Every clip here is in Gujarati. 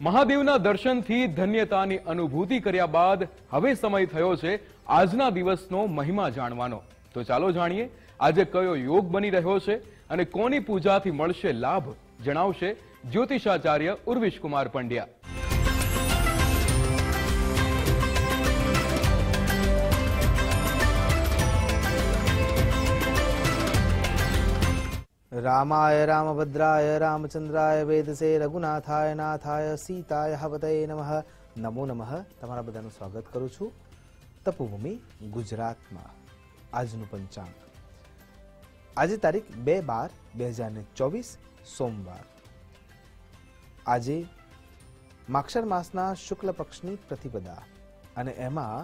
મહાદેવના દર્શનથી ધન્યતાની અનુભૂતિ કર્યા બાદ હવે સમય થયો છે આજના દિવસનો મહિમા જાણવાનો. તો ચાલો જાણીએ આજે કયો યોગ બની રહ્યો છે અને કોની પૂજાથી મળશે લાભ, જણાવશે જ્યોતિષાચાર્ય ઉર્વિશ કુમાર પંડ્યા. રામાય રામભદ્રાય રામચંદ્રાય વેદસે રઘુનાથાય નાથાય સીતાય હવતય નમઃ. નમો નમઃ. તમારા બધાનું સ્વાગત કરું છું તપોભૂમિ ગુજરાતમાં. આજનું પંચાંગ આજે તારીખ 2/12/2024 સોમવાર. આજે માક્ષર માસના શુક્લ પક્ષની પ્રતિપદા અને એમાં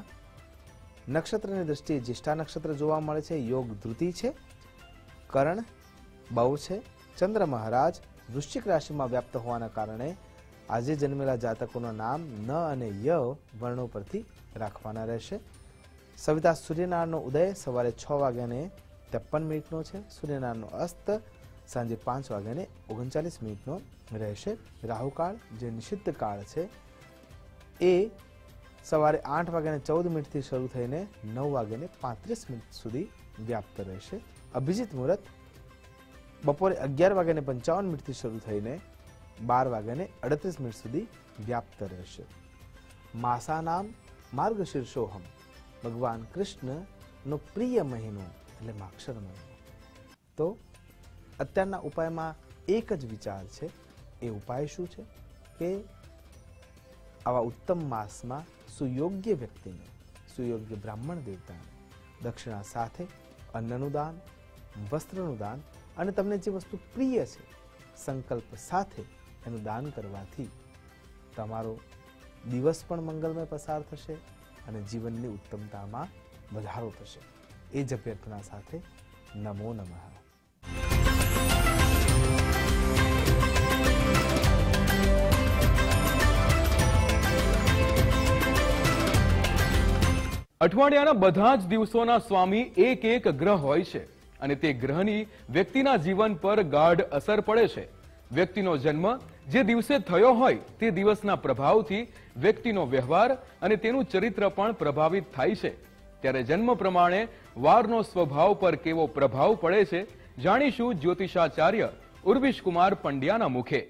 નક્ષત્રની દ્રષ્ટિએ જ્યેષ્ઠા નક્ષત્ર જોવા મળે છે. યોગ ધૃતિ છે, કરણ બહુ છે. ચંદ્ર મહારાજ વૃશ્ચિક રાશિમાં વ્યાપ્ત હોવાના કારણે આજે જન્મેલા જાતકોના નામ ન અને ય વર્ણો પરથી રાખવાના રહેશે. સવિતા સૂર્યનારાયણનો ઉદય સવારે 6:53 છે. સૂર્યનારાયણનો અસ્ત સાંજે 5:39 રહેશે. રાહુકાળ જે નિષિદ્ધ કાળ છે એ સવારે 8:14 થી શરૂ થઈને 9:35 સુધી વ્યાપ્ત રહેશે. અભિજીત મુહૂર્ત બપોરે 11:55 થી શરૂ થઈને 12:38 સુધી વ્યાપ્ત રહેશે. માસા નામ માર્ગશીર્ષોહમ, ભગવાન કૃષ્ણનો પ્રિય મહિનો એટલે માક્ષર મહિનો. તો અત્યારના ઉપાયમાં એક જ વિચાર છે. એ ઉપાય શું છે કે આવા ઉત્તમ માસમાં સુયોગ્ય વ્યક્તિને, સુયોગ્ય બ્રાહ્મણ દેવતાને દક્ષિણા સાથે અન્નનું દાન, વસ્ત્રનું દાન અને તમને જે વસ્તુ પ્રિય છે સંકલ્પ સાથે એનું દાન કરવાથી તમારો દિવસ પણ મંગલમય પસાર થશે અને જીવનની ઉત્તમતામાં વધારો થશે. એ જ અભ્યર્થના સાથે નમો નમઃ. અઠવાડિયાના બધા જ દિવસોના સ્વામી એક એક ગ્રહ હોય છે અને તે ગ્રહની વ્યક્તિના જીવન પર ગાઢ અસર પડે છે. વ્યક્તિનો જન્મ જે દિવસે થયો હોય તે દિવસના પ્રભાવથી વ્યક્તિનો વ્યવહાર અને તેનું ચરિત્ર પણ પ્રભાવિત થાય છે. ત્યારે જન્મ પ્રમાણે વારનો સ્વભાવ પર કેવો પ્રભાવ પડે છે જાણીશું જ્યોતિષાચાર્ય ઉર્વિશ કુમાર પંડ્યાના મુખે.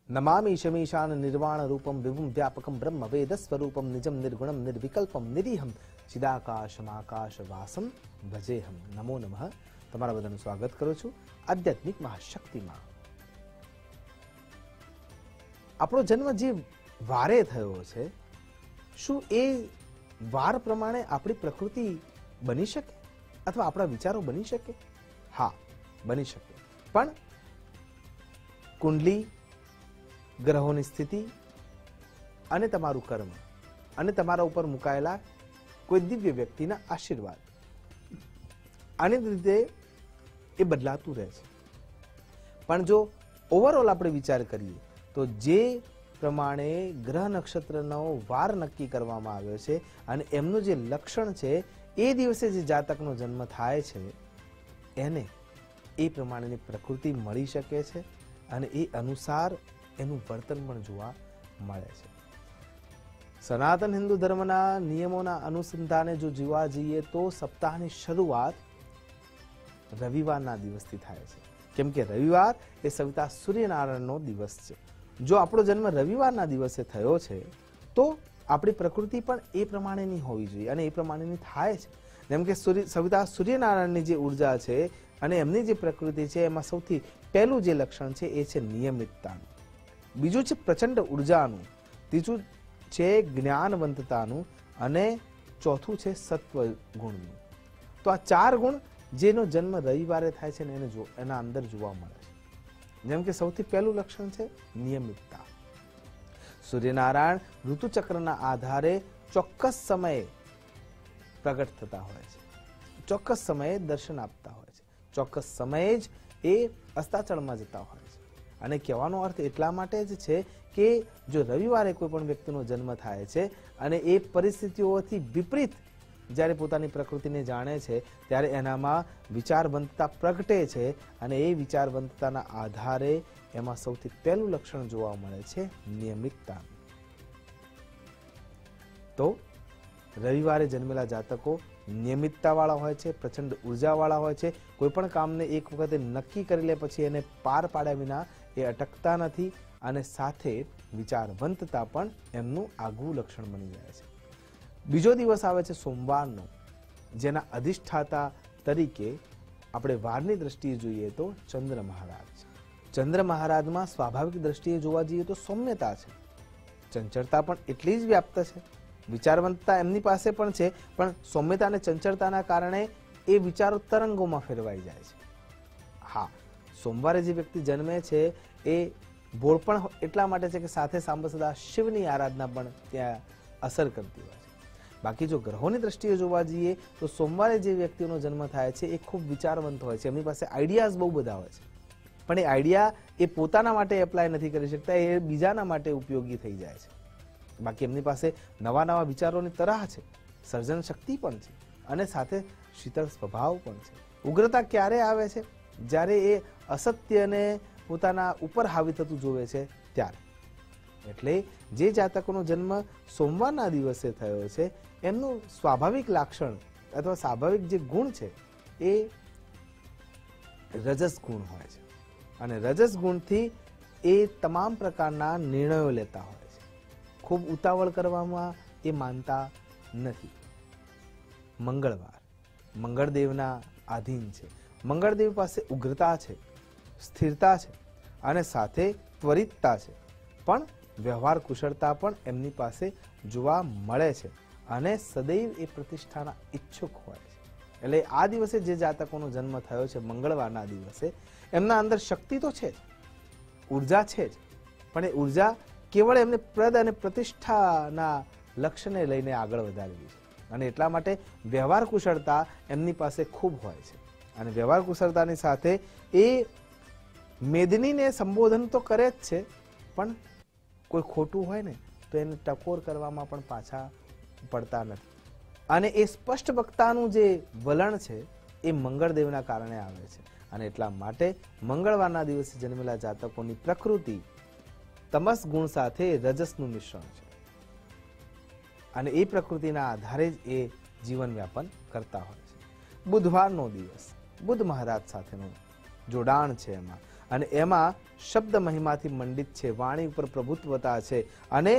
નમામિ શમીશાન નિર્વાણ રૂપમ વિભુમ વ્યાપકમ બ્રહ્મ વેદ સ્વરૂપમ નિજમ નિર્ગુણમ નિર્વિકલ્પમ નિરીહમ ચિદાકાશમાકાશ વાસમ ભજેહમ. નમો નમઃ. તમારા બધાનું સ્વાગત કરું છું આધ્યાત્મિક મહાશક્તિમાં. આપણો જન્મ જે વારે થયો છે, શું એ વાર પ્રમાણે આપણી પ્રકૃતિ બની શકે અથવા આપણા વિચારો બની શકે? હા, બની શકે. પણ કુંડલી, ગ્રહોની સ્થિતિ અને તમારું કર્મ અને તમારા ઉપર મુકાયેલા કોઈ દિવ્ય વ્યક્તિના આશીર્વાદ આની રીતે એ બદલાતું રહે છે. પણ જો ઓવરઓલ આપણે વિચાર કરીએ તો જે પ્રમાણે ગ્રહ નક્ષત્રનો વાર નક્કી કરવામાં આવ્યો છે અને એમનું જે લક્ષણ છે એ દિવસે જે જાતકનો જન્મ થાય છે એને એ પ્રમાણેની પ્રકૃતિ મળી શકે છે અને એ અનુસાર એનું વર્તન પણ જોવા મળે છે. સનાતન હિન્દુ ધર્મના નિયમોના અનુસંધાને જો જોવા જઈએ તો સપ્તાહની શરૂઆત રવિવારના દિવસથી થાય છે. કેમ કે રવિવાર એ સવિતા સૂર્યનારાયણનો દિવસ છે. જો આપણો જન્મ રવિવારના દિવસે થયો છે તો આપણી પ્રકૃતિ પણ એ પ્રમાણેની હોવી જોઈએ અને એ પ્રમાણેની થાય છે. જેમ કે સવિતા સૂર્યનારાયણની જે ઉર્જા છે અને એમની જે પ્રકૃતિ છે એમાં સૌથી પહેલું જે લક્ષણ છે એ છે નિયમિતતાનું. બીજું છે પ્રચંડ ઉર્જાનું. ત્રીજું છે જ્ઞાનવંતતાનું અને ચોથું છે સત્વ ગુણનું. તો આ 4 ગુણ જેનો જન્મ રવિવારે થાય છે ને એના અંદર જોવા મળે છે. જેમ કે સૌથી પહેલું લક્ષણ છે નિયમિતતા. સૂર્યનારાયણ ઋતુચક્રના આધારે ચોક્કસ સમયે પ્રગટ થતા હોય છે, ચોક્કસ સમયે દર્શન આપતા હોય છે, ચોક્કસ સમયે જ એ અસ્તાચળમાં જતા હોય છે. અને કહેવાનો અર્થ એટલા માટે જ છે કે જો રવિવારે કોઈ પણ વ્યક્તિનો જન્મ થાય છે અને એ પરિસ્થિતિઓથી વિપરીત જ્યારે પોતાની પ્રકૃતિને જાણે છે ત્યારે એનામાં વિચારવંતતા પ્રગટે છે અને એ વિચારવંતતાના આધારે એમાં સૌથી પહેલું લક્ષણ જોવા મળે છે નિયમિતતા. તો રવિવારે જન્મેલા જાતકો નિયમિતતાવાળા હોય છે, પ્રચંડ ઉર્જાવાળા હોય છે. કોઈ પણ કામને એક વખતે નક્કી કરી લે પછી એને પાર પાડ્યા વિના એ અટકતા નથી અને સાથે વિચારવંતતા પણ એમનું આગવું લક્ષણ બની જાય છે. બીજો દિવસ આવે છે સોમવારનો, જેના અધિષ્ઠાતા તરીકે આપણે વારની દ્રષ્ટિએ જોઈએ તો ચંદ્ર મહારાજ છે. ચંદ્ર મહારાજમાં સ્વાભાવિક દ્રષ્ટિએ જોવા જઈએ તો સૌમ્યતા છે, ચંચળતા પણ એટલી જ વ્યાપ્ત છે, વિચારવંતતા એમની પાસે પણ છે, પણ સૌમ્યતા અને ચંચળતાના કારણે એ વિચારો તરંગોમાં ફેરવાઈ જાય છે. હા, સોમવારે જે વ્યક્તિ જન્મે છે એ ભોળ પણ એટલા માટે છે કે સાથે સાંભ સદા શિવની આરાધના પણ ત્યાં અસર કરતી હોય છે. બાકી જો ગ્રહોની દ્રષ્ટિએ જોવા જઈએ તો સોમવારે જે વ્યક્તિનો જન્મ થાય છે એ ખૂબ વિચારવંત હોય છે, એમની પાસે આઈડિયાઝ બહુ બધા હોય છે, પણ એ આઈડિયા એ પોતાના માટે એપ્લાય નથી કરી શકતા, એ બીજાના માટે ઉપયોગી થઈ જાય છે. બાકી એમની પાસે નવા નવા વિચારોની તરાહ છે, સર્જન શક્તિ પણ છે અને સાથે શીતળ સ્વભાવ પણ છે. ઉગ્રતા ક્યારે આવે છે? જ્યારે એ અસત્યને પોતાના ઉપર હાવી થતું જોવે છે ત્યારે. એટલે જે જાતકોનો જન્મ સોમવારના દિવસે થયો છે એમનું સ્વાભાવિક લક્ષણ અથવા સ્વાભાવિક જે ગુણ છે એ રજસ ગુણ હોય છે અને રજસ ગુણથી એ તમામ પ્રકારના નિર્ણયો લેતા હોય છે. ખૂબ ઉતાવળ કરવામાં એ માનતા નથી. મંગળવાર મંગળદેવના આધીન છે. મંગળદેવ પાસે ઉગ્રતા છે, સ્થિરતા છે અને સાથે ત્વરિતતા છે, પણ વ્યવહાર કુશળતા પણ એમની પાસે જોવા મળે છે અને સદૈવ એ પ્રતિષ્ઠાના ઈચ્છુક હોય છે. એટલે આ દિવસે જે જાતકોનો જન્મ થયો છે મંગળવારના દિવસે, એમના અંદર શક્તિ તો છે જ, ઉર્જા છે જ, પણ એ ઉર્જા કેવળ એમને પદ અને પ્રતિષ્ઠાના લક્ષ્યને લઈને આગળ વધારેલી છે અને એટલા માટે વ્યવહાર કુશળતા એમની પાસે ખૂબ હોય છે. અને વ્યવહાર કુશળતાની સાથે એ મેદનીને સંબોધન તો કરે જ છે, પણ કોઈ ખોટું હોય ને તો એને ટકોર કરવામાં પણ પાછા પડતા નથી. અને એ સ્પષ્ટ વક્તાનું જે વલણ છે એ મંગળદેવના કારણે આવે છે અને એટલા માટે મંગળવારના દિવસે જન્મેલા જાતકોની પ્રકૃતિ તમસ ગુણ સાથે રજસનું મિશ્રણ છે અને એ પ્રકૃતિના આધારે જ એ જીવન વ્યાપન કરતા હોય છે. બુધવારનો દિવસ બુધ મહારાજ સાથેનું જોડાણ છે એમાં, અને એમાં શબ્દ મહિમાથી મંડિત છે, વાણી ઉપર પ્રભુત્વતા છે અને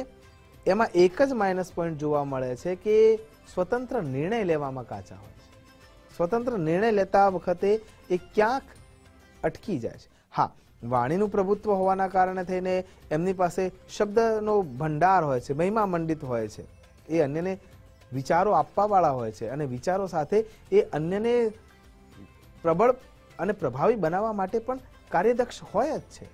એમાં એક જ માઇનસ પોઈન્ટ જોવા મળે છે કે સ્વતંત્ર નિર્ણય લેવામાં કાચા હોય છે. સ્વતંત્ર નિર્ણય લેતા વખતે એ ક્યાંક અટકી જાય છે. હા, વાણીનું પ્રભુત્વ હોવાના કારણે થઈને એમની પાસે શબ્દનો ભંડાર હોય છે, મહિમા મંડિત હોય છે, એ અન્યને વિચારો આપવાવાળા હોય છે અને વિચારો સાથે એ અન્યને પ્રબળ અને પ્રભાવી બનાવવા માટે પણ કાર્યદક્ષ હોય જ છે.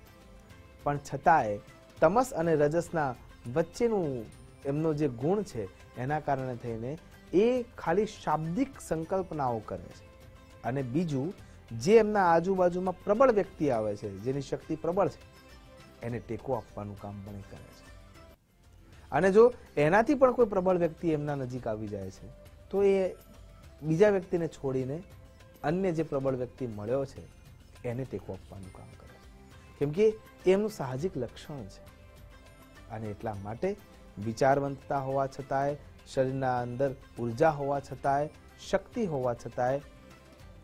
પણ છતાંય તમસ અને રજસના વચ્ચેનું એમનો જે ગુણ છે એના કારણે થઈને એ ખાલી શાબ્દિક સંકલ્પનાઓ કરે છે અને બીજું જે એમના આજુબાજુમાં પ્રબળ વ્યક્તિ આવે છે, જેની શક્તિ પ્રબળ છે, એને ટેકો આપવાનું કામ પણ કરે છે. અને જો એનાથી પણ કોઈ પ્રબળ વ્યક્તિ એમના નજીક આવી જાય છે તો એ બીજા વ્યક્તિને છોડીને અન્ય જે પ્રબળ વ્યક્તિ મળ્યો છે એને ટેકો આપવાનું કામ કરે છે, કેમ કે એમનું સાહજિક લક્ષણ છે. અને એટલા માટે વિચારવંતતા હોવા છતાંય, શરીરના અંદર ઉર્જા હોવા છતાંય, શક્તિ હોવા છતાંય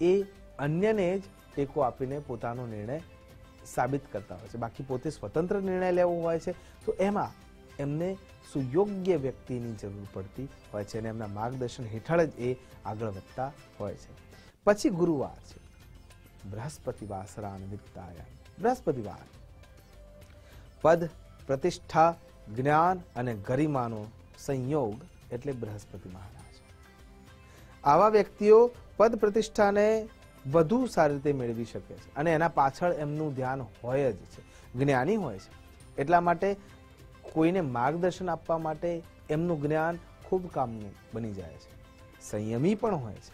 એ અન્યને જ ટેકો આપીને પોતાનો નિર્ણય સાબિત કરતા હોય છે. બાકી પોતે સ્વતંત્ર નિર્ણય લેવો હોય છે તો એમાં એમને સુયોગ્ય વ્યક્તિની જરૂર પડતી હોય છે અને એમના માર્ગદર્શન હેઠળ જ એ આગળ વધતા હોય છે. પછી ગુરુવાર છે, બૃહસ્પતિવાસરાન વિત્તાયામ. બૃહસ્પતિવાર પદ, પ્રતિષ્ઠા, જ્ઞાન અને ગરિમાનો સંયોગ એટલે બૃહસ્પતિ મહારાજ. આવા વ્યક્તિઓ પદ પ્રતિષ્ઠાને વધુ સારી રીતે મેળવી શકે છે અને એના પાછળ એમનું ધ્યાન હોય જ છે. જ્ઞાની હોય છે એટલા માટે કોઈને માર્ગદર્શન આપવા માટે એમનું જ્ઞાન ખૂબ કામનું બની જાય છે. સંયમી પણ હોય છે,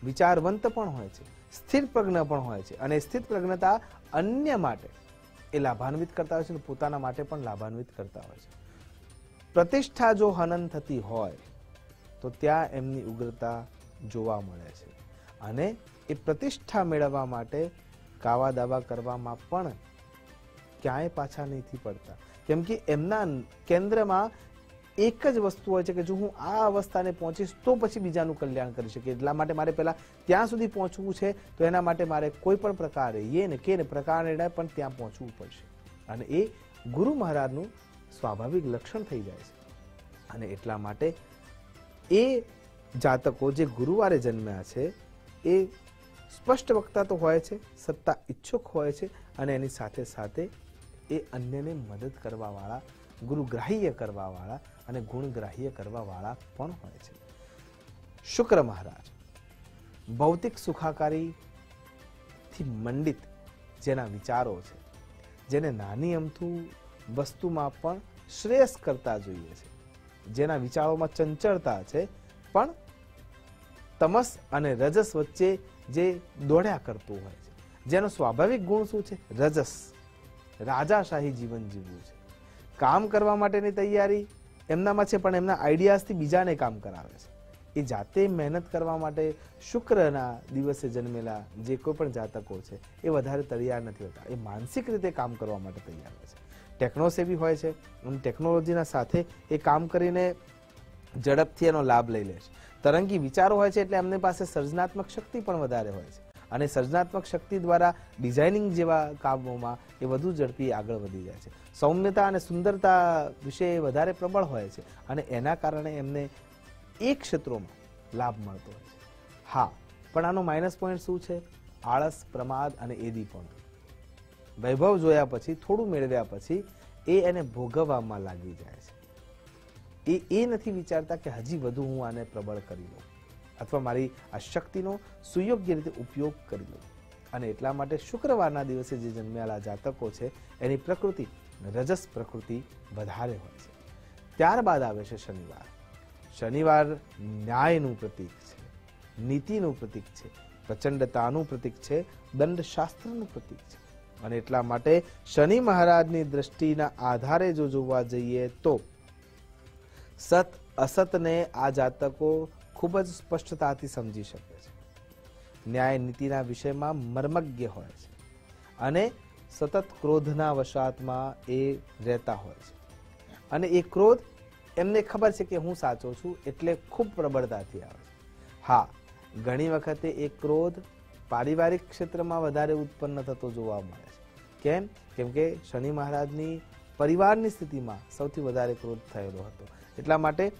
વિચારવંત પણ હોય છે, સ્થિર પ્રજ્ઞ પણ હોય છે અને સ્થિત પ્રજ્ઞતા અન્ય માટે એ લાભાન્વિત કરતા હોય છે અને પોતાના માટે પણ લાભાન્વિત કરતા હોય છે. પ્રતિષ્ઠા જો હનન થતી હોય તો તો ત્યાં એમની ઉગ્રતા જોવા મળે છે. અને એ પ્રતિષ્ઠા મેળવવા માટે કાવા દાવા કરવામાં પણ ક્યાંય પાછા નથી પડતા, કેમ કે એમના કેન્દ્રમાં એક જ વસ્તુ હોય છે કે જો હું આ અવસ્થાને પહોંચીશ તો પછી બીજાનું કલ્યાણ કરી શકીએ. એટલા માટે મારે પહેલા ત્યાં સુધી પહોંચવું છે, તો એના માટે મારે કોઈ પણ પ્રકારે ને કે પ્રકારે પણ ત્યાં પહોંચવું પડશે. અને એ ગુરુ મહારાજનું સ્વાભાવિક લક્ષણ થઈ જાય છે. અને એટલા માટે એ જાતકો જે ગુરુવારે જન્મ્યા છે એ સ્પષ્ટ વક્તા તો હોય છે, સત્તા ઈચ્છુક હોય છે, અને એની સાથે સાથે એ અન્યને મદદ કરવાવાળા, ગુરુગ્રાહ્ય કરવાવાળા અને ગુણગ્રાહ્ય કરવાવાળા પણ હોય છે. શુક્ર મહારાજ ભૌતિક સુખાકારીથી મંડિત જેના વિચારો છે, જેને નાની અમથું વસ્તુમાં પણ શ્રેયસ કરતા જોઈએ છે, જેના વિચારોમાં ચંચળતા છે, પણ તમસ અને રજસ વચ્ચે જે દોડ્યા કરતું હોય છે, જેનો સ્વાભાવિક ગુણ શું છે? રજસ. રાજાશાહી જીવન જીવવું છે. કામ કરવા માટેની તૈયારી એમનામાં છે, પણ એમના આઈડિયાઝથી બીજાને કામ કરાવે છે. એ જાતે મહેનત કરવા માટે શુક્રના દિવસે જન્મેલા જે કોઈ પણ જાતકો છે એ વધારે તૈયાર નથી હોતા. એ માનસિક રીતે કામ કરવા માટે તૈયાર હોય છે. ટેકનોસેવી હોય છે અને ટેકનોલોજીના સાથે એ કામ કરીને ઝડપથી એનો લાભ લઈ લે છે. તરંગી વિચારો હોય છે એટલે એમની પાસે સર્જનાત્મક શક્તિ પણ વધારે હોય છે, અને સર્જનાત્મક શક્તિ દ્વારા ડિઝાઇનિંગ જેવા કામોમાં એ વધુ ઝડપી આગળ વધી જાય છે. સૌમ્યતા અને સુંદરતા વિશે વધારે પ્રબળ હોય છે, અને એના કારણે એમને એ ક્ષેત્રોમાં લાભ મળતો હોય છે. હા, પણ આનો માઇનસ પોઈન્ટ શું છે? આળસ, પ્રમાદ અને એદીપણું. વૈભવ જોયા પછી, થોડું મેળવ્યા પછી એ એને ભોગવવામાં લાગી જાય છે. એ નથી વિચારતા કે હજી વધુ હું આને પ્રબળ કરી લઉં, અથવા મારી આ શક્તિનો સુયોગ્ય રીતે ઉપયોગ કરી લઉં. અને એટલા માટે શુક્રવારના દિવસે જે જન્મેલા જાતકો છે એની પ્રકૃતિ રજસ પ્રકૃતિ વધારે હોય છે. ત્યારબાદ આવે છે શનિવાર. શનિવાર ન્યાયનું પ્રતીક છે, નીતિનું પ્રતીક છે, પ્રચંડતાનું પ્રતીક છે, દંડશાસ્ત્રનું પ્રતીક છે. અને એટલા માટે શનિ મહારાજની દ્રષ્ટિના આધારે જો જોવા જઈએ તો સત અસતને આ જાતકો ખૂબ જ સ્પષ્ટતાથી સમજી શકે છે. ન્યાય નીતિના વિષયમાં મર્મજ્ઞ હોય છે, અને સતત ક્રોધના વશાતમાં એ રહેતા હોય છે. અને એ ક્રોધ એમને ખબર છે કે હું સાચો છું, એટલે ખૂબ પ્રબળતાથી આવે છે. હા, ઘણી વખતે એ ક્રોધ પારિવારિક ક્ષેત્રમાં વધારે ઉત્પન્ન થતો જોવા મળે છે. કેમ? કેમ કે શનિ મહારાજની પરિવારની સ્થિતિમાં સૌથી વધારે ક્રોધ થયેલો હતો. એટલા માટે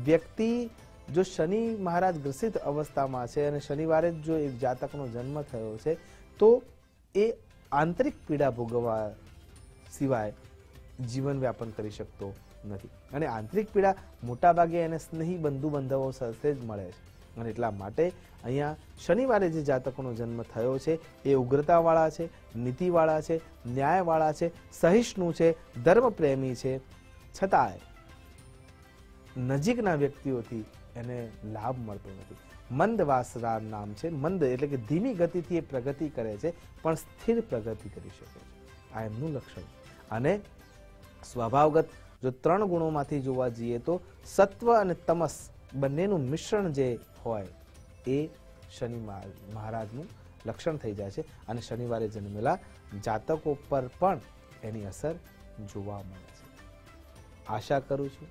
વ્યક્તિ જો શનિ મહારાજ ગ્રસિત અવસ્થામાં છે અને શનિવારે જ જો એક જાતકનો જન્મ થયો છે, તો એ આંતરિક પીડા ભોગવવા સિવાય જીવન વ્યાપન કરી શકતો નથી. અને આંતરિક પીડા મોટાભાગે એને સ્નેહી બંધુ બાંધવો સાથે જ મળે છે. અને એટલા માટે અહીંયા શનિવારે જે જાતકોનો જન્મ થયો છે એ ઉગ્રતાવાળા છે, નીતિવાળા છે, ન્યાયવાળા છે, સહિષ્ણુ છે, ધર્મપ્રેમી છે, છતાંય નજીકના વ્યક્તિઓથી એને લાભ મળતો નથી. મંદ વાસરા નામ છે. મંદ એટલે કે ધીમી ગતિથી એ પ્રગતિ કરે છે, પણ સ્થિર પ્રગતિ કરી શકે છે. આ એમનું લક્ષણ. અને સ્વભાવગત જો 3 ગુણોમાંથી જોવા જઈએ તો સત્વ અને તમસ બંનેનું મિશ્રણ જે હોય એ શનિ મહારાજનું લક્ષણ થઈ જાય છે. અને શનિવારે જન્મેલા જાતકો પર પણ એની અસર જોવા મળે છે. આશા કરું છું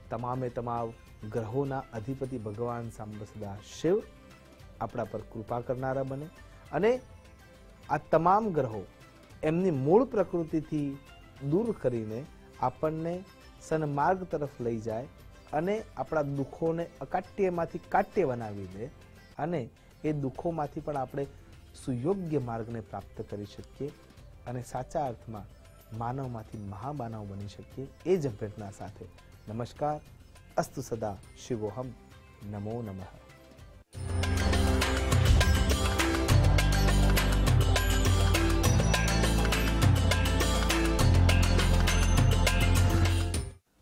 તમામે તમામ ગ્રહોના અધિપતિ ભગવાન સાંબ સદા શિવ આપણા પર કૃપા કરનારા બને, અને આ તમામ ગ્રહો એમની મૂળ પ્રકૃતિથી દૂર કરીને આપણને સન્માર્ગ તરફ લઈ જાય, અને આપણા દુઃખોને અકાટ્યમાંથી કાટ્ય બનાવી દે, અને એ દુઃખોમાંથી પણ આપણે સુયોગ્ય માર્ગને પ્રાપ્ત કરી શકીએ, અને સાચા અર્થમાં માનવમાંથી મહામાનવ બની શકીએ. એ જ અભ્યર્થના સાથે નમસ્કાર. અસ્તુ સદા શિવોહમ. નમો નમઃ.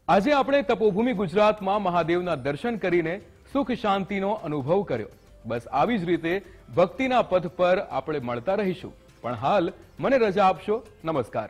આજે આપણે તપોભૂમિ ગુજરાતમાં મહાદેવના દર્શન કરીને સુખ શાંતિનો અનુભવ કર્યો. બસ આવી જ રીતે ભક્તિના પથ પર આપણે મળતા રહીશું. પણ હાલ મને રજા આપશો. નમસ્કાર.